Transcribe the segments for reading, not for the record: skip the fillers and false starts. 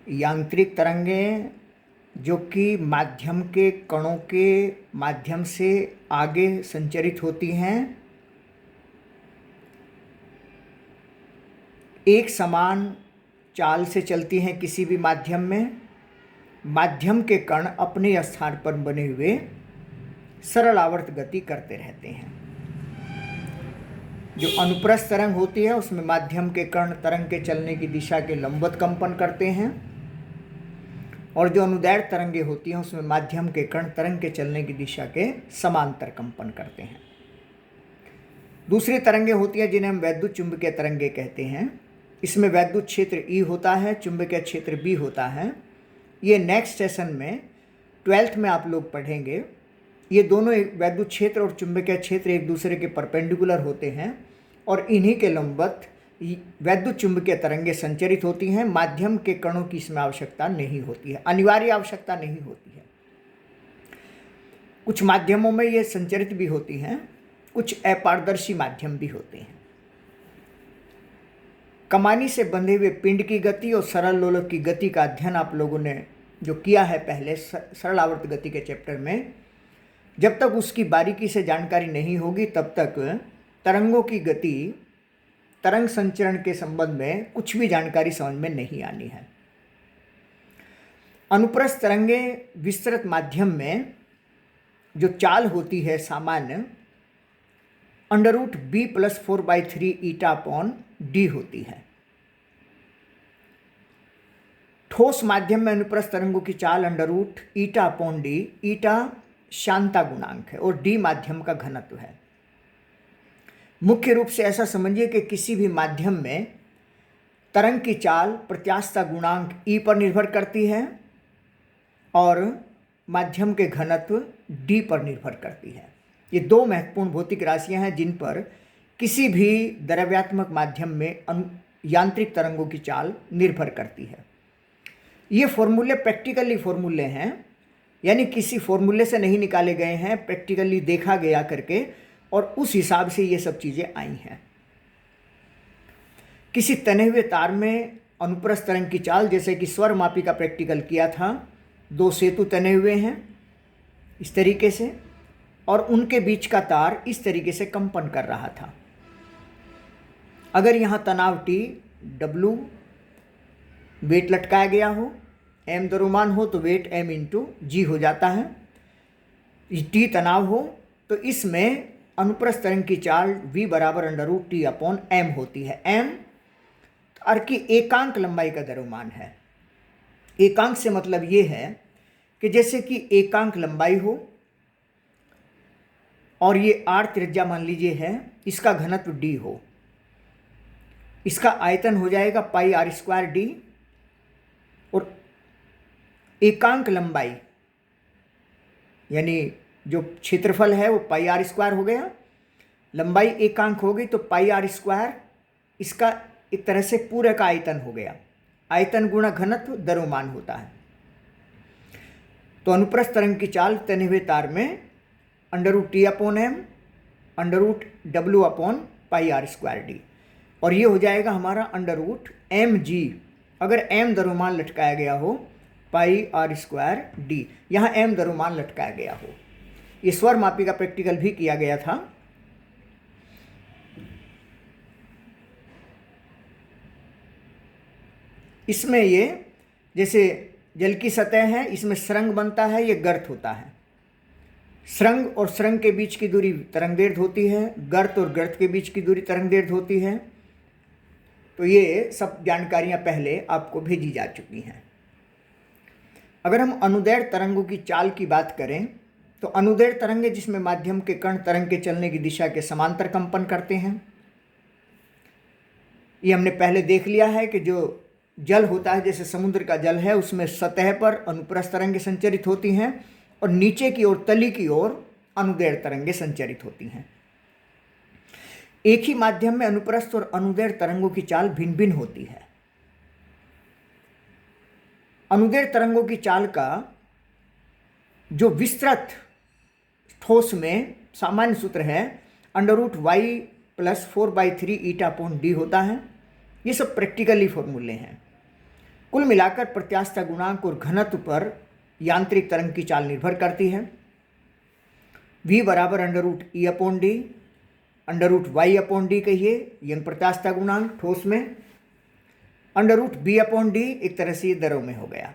यांत्रिक तरंगें जो कि माध्यम के कणों के माध्यम से आगे संचरित होती हैं, एक समान चाल से चलती हैं किसी भी माध्यम में। माध्यम के कण अपने स्थान पर बने हुए सरल आवर्त गति करते रहते हैं। जो अनुप्रस्थ तरंग होती है उसमें माध्यम के कण तरंग के चलने की दिशा के लंबवत कंपन करते हैं, और जो अनुदैर्ध्य तरंगें होती हैं उसमें माध्यम के कण तरंग के चलने की दिशा के समांतर कंपन करते हैं। दूसरी तरंगें होती हैं जिन्हें हम वैद्युत चुंबकीय तरंगें कहते हैं। इसमें वैद्युत क्षेत्र E होता है, चुंबकीय क्षेत्र B होता है। ये नेक्स्ट सेशन में 12th में आप लोग पढ़ेंगे। ये दोनों वैद्युत क्षेत्र और चुंबकीय क्षेत्र एक दूसरे के परपेंडिकुलर होते हैं, और इन्हीं के लंबवत वैद्युत चुंबकीय तरंगें संचरित होती हैं। माध्यम के कणों की इसमें आवश्यकता नहीं होती है, अनिवार्य आवश्यकता नहीं होती है। कुछ माध्यमों में ये संचरित भी होती हैं, कुछ अपारदर्शी माध्यम भी होते हैं। कमानी से बंधे हुए पिंड की गति और सरल लोलक की गति का अध्ययन आप लोगों ने जो किया है पहले सरल आवर्त गति के चैप्टर में, जब तक उसकी बारीकी से जानकारी नहीं होगी तब तक तरंगों की गति, तरंग संचरण के संबंध में कुछ भी जानकारी समझ में नहीं आनी है। अनुप्रस्थ तरंगें विस्तृत माध्यम में जो चाल होती है सामान्य √B + 4/3 ईटा अपॉन D होती है। ठोस माध्यम में अनुप्रस्थ तरंगों की चाल √ईटा अपॉन D, ईटा शांता गुणांक है और D माध्यम का घनत्व है। मुख्य रूप से ऐसा समझिए कि किसी भी माध्यम में तरंग की चाल प्रत्यास्थता गुणांक E पर निर्भर करती है और माध्यम के घनत्व D पर निर्भर करती है। ये दो महत्वपूर्ण भौतिक राशियां हैं जिन पर किसी भी द्रव्यात्मक माध्यम में यांत्रिक तरंगों की चाल निर्भर करती है। ये फॉर्मूले प्रैक्टिकली फॉर्मूले हैं, यानी किसी फॉर्मूले से नहीं निकाले गए हैं, प्रैक्टिकली देखा गया करके, और उस हिसाब से ये सब चीज़ें आई हैं। किसी तने हुए तार में अनुप्रस्थ तरंग की चाल, जैसे कि स्वरमापी का प्रैक्टिकल किया था, दो सेतु तने हुए हैं इस तरीके से, और उनके बीच का तार इस तरीके से कंपन कर रहा था। अगर यहाँ तनाव T, W वेट लटकाया गया हो, M द्रव्यमान हो तो वेट M × G हो जाता है। T तनाव हो तो इसमें अनुप्रस्थ तरंग की चाल V = √T अपॉन M होती है। M तार की एकांक लंबाई का द्रव्यमान है। एकांक से मतलब ये है कि जैसे कि एकांक लंबाई हो और ये R त्रिज्या मान लीजिए है, इसका घनत्व D हो, इसका आयतन हो जाएगा πr²D, और एकांक लंबाई यानी जो क्षेत्रफल है वो πr² हो गया, लंबाई एकांक हो गई तो πr², इसका एक तरह से पूरे का आयतन हो गया। आयतन गुणा घनत्व द्रव्यमान होता है। तो अनुप्रस्थ तरंग की चाल तने हुए तार में √T upon M, √W upon πr²D, और ये हो जाएगा हमारा √mg, अगर M द्रव्यमान लटकाया गया हो, πr²D, यहाँ M द्रव्यमान लटकाया गया हो। ये स्वरमापी का प्रैक्टिकल भी किया गया था। इसमें ये जैसे जल की सतह है, इसमें सुरंग बनता है, ये गर्त होता है। सुरंग और सुरंग के बीच की दूरी तरंगदैर्ध्य होती है, गर्त और गर्त के बीच की दूरी तरंगदैर्ध्य होती है। तो ये सब जानकारियां पहले आपको भेजी जा चुकी हैं। अगर हम अनुदैर्ध्य तरंगों की चाल की बात करें तो अनुदैर्ध्य तरंगें जिसमें माध्यम के कण तरंग के चलने की दिशा के समांतर कंपन करते हैं। ये हमने पहले देख लिया है कि जो जल होता है, जैसे समुद्र का जल है, उसमें सतह पर अनुप्रस्थ तरंगें संचरित होती हैं और नीचे की ओर, तली की ओर अनुदैर्ध्य तरंगें संचरित होती हैं। एक ही माध्यम में अनुप्रस्थ और अनुदैर्ध्य तरंगों की चाल भिन्न भिन्न होती है। अनुदैर्ध्य तरंगों की चाल का जो विस्तृत ठोस में सामान्य सूत्र है √y + 4/3 ईटा अपॉन D होता है। ये सब प्रैक्टिकली फॉर्मूले हैं। कुल मिलाकर प्रत्यास्थता गुणांक और घनत्व पर यांत्रिक तरंग की चाल निर्भर करती है। v बराबर √E/d, √y/d कहिए, यंग प्रत्यास्थता गुणांक ठोस में, √b/d एक तरह से ये दरों में हो गया।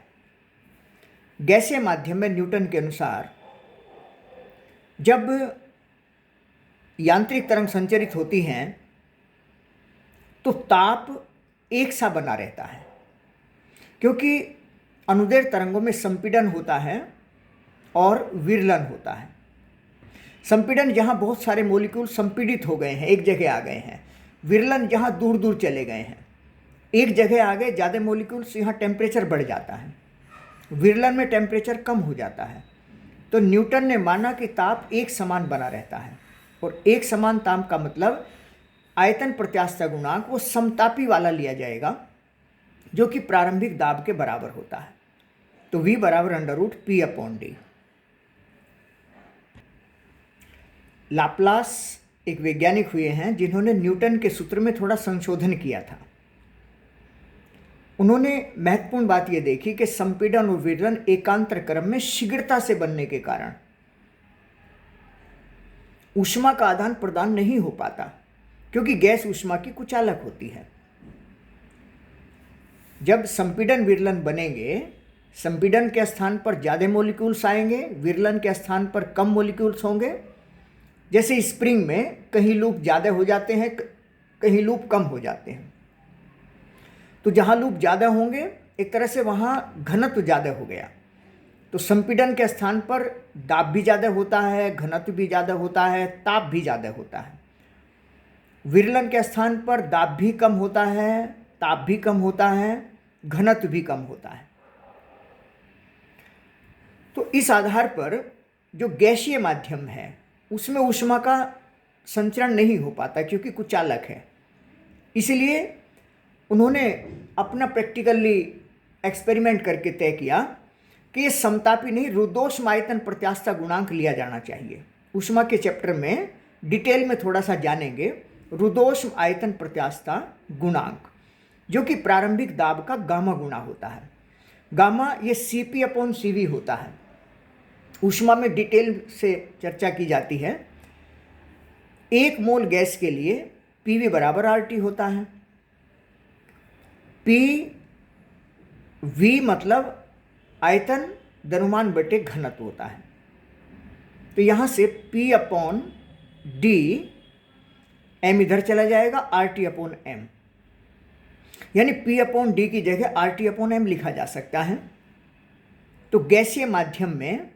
गैसीय माध्यम में न्यूटन के अनुसार जब यांत्रिक तरंग संचरित होती हैं तो ताप एक सा बना रहता है, क्योंकि अनुदैर्घ्य तरंगों में संपीड़न होता है और विरलन होता है। संपीड़न जहाँ बहुत सारे मॉलिक्यूल संपीड़ित हो गए हैं, एक जगह आ गए हैं, विरलन जहाँ दूर दूर चले गए हैं, एक जगह आ गए ज़्यादा मॉलिक्यूल्स, यहाँ टेम्परेचर बढ़ जाता है, विरलन में टेम्परेचर कम हो जाता है। तो न्यूटन ने माना कि ताप एक समान बना रहता है, और एक समान ताप का मतलब आयतन प्रत्यास्थता गुणांक वो समतापी वाला लिया जाएगा जो कि प्रारंभिक दाब के बराबर होता है। तो v बराबर √P/d। लाप्लास एक वैज्ञानिक हुए हैं जिन्होंने न्यूटन के सूत्र में थोड़ा संशोधन किया था। उन्होंने महत्वपूर्ण बात यह देखी कि संपीड़न और विरलन एकांतर क्रम में शीघ्रता से बनने के कारण ऊष्मा का आदान प्रदान नहीं हो पाता, क्योंकि गैस ऊष्मा की कुचालक होती है। जब संपीड़न विरलन बनेंगे, संपीड़न के स्थान पर ज़्यादा मॉलिक्यूल्स आएंगे, विरलन के स्थान पर कम मॉलिक्यूल्स होंगे। जैसे स्प्रिंग में कहीं लूप ज़्यादा हो जाते हैं, कहीं लूप कम हो जाते हैं। तो जहाँ लूप ज़्यादा होंगे एक तरह से वहाँ घनत्व ज़्यादा हो गया, तो संपीड़न के स्थान पर दाब भी ज़्यादा होता है, घनत्व भी ज़्यादा होता है, ताप भी ज़्यादा होता है। विरलन के स्थान पर दाब भी कम होता है, ताप भी कम होता है, घनत्व भी कम होता है। तो इस आधार पर जो गैसीय माध्यम है उसमें ऊष्मा का संचरण नहीं हो पाता, क्योंकि कुचालक है। इसलिए उन्होंने अपना प्रैक्टिकली एक्सपेरिमेंट करके तय किया कि ये समतापी नहीं, रुद्धोष्म आयतन प्रत्यास्थता गुणांक लिया जाना चाहिए। ऊष्मा के चैप्टर में डिटेल में थोड़ा सा जानेंगे रुद्धोष्म आयतन प्रत्यास्थता गुणांक, जो कि प्रारंभिक दाब का गामा गुणा होता है। गामा ये Cp/Cv होता है। ऊष्मा में डिटेल से चर्चा की जाती है। 1 मोल गैस के लिए PV बराबर RT होता है। PV मतलब आयतन द्रव्यमान बटे घनत्व होता है। तो यहाँ से P/d, m इधर चला जाएगा, RT/m, यानी P/d की जगह RT/m लिखा जा सकता है। तो गैसीय माध्यम में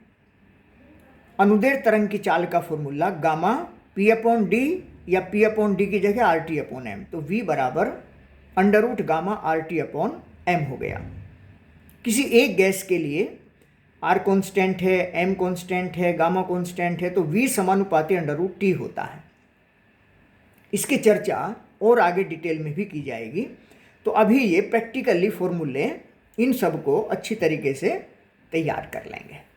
अनुदैर्घ्य तरंग की चाल का फॉर्मूला गामा P/d या P/d की जगह RT/m, तो v बराबर √γ RT/m हो गया। किसी एक गैस के लिए R कांस्टेंट है, m कांस्टेंट है, गामा कांस्टेंट है, तो v समानुपाती √T होता है। इसकी चर्चा और आगे डिटेल में भी की जाएगी। तो अभी ये प्रैक्टिकली फॉर्मूले इन सब को अच्छी तरीके से तैयार कर लेंगे।